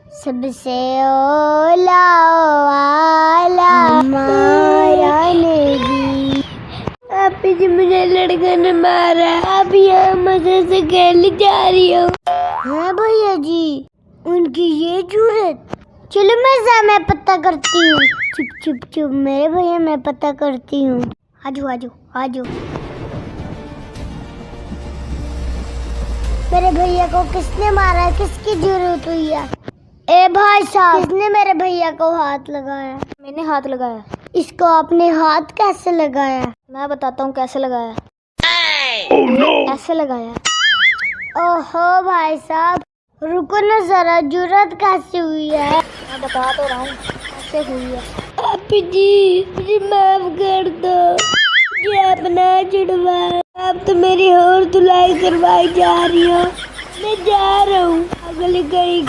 सबसे ओला वाला हमारा नबी। आपी जी मुझे लड़का ने मारा, आप यहाँ मजे से खेलने जा रही हो। हाँ भैया जी, उनकी ये जरूरत। चलो मैं पता करती हूँ। चुप चुप चुप मेरे भैया, मैं पता करती हूँ। आजो आजो आजो। मेरे भैया को किसने मारा, किसकी जरूरत हुई है? ए भाई साहब, किसने मेरे भैया को हाथ लगाया? मैंने हाथ लगाया। इसको आपने हाथ कैसे लगाया? मैं बताता हूँ कैसे लगाया। ऐसे लगाया। ओहो भाई साहब, रुको ना जरा, जरूरत कैसे हुई है? मैं बता तो रहा हूँ कैसे हुई है। आपी जी मुझे माफ कर दो, मुझे अपना छुड़वा। आप तो मेरी और धुलाई करवाई जा रही हो। मैं जा रहा हूँ अगले कहीं।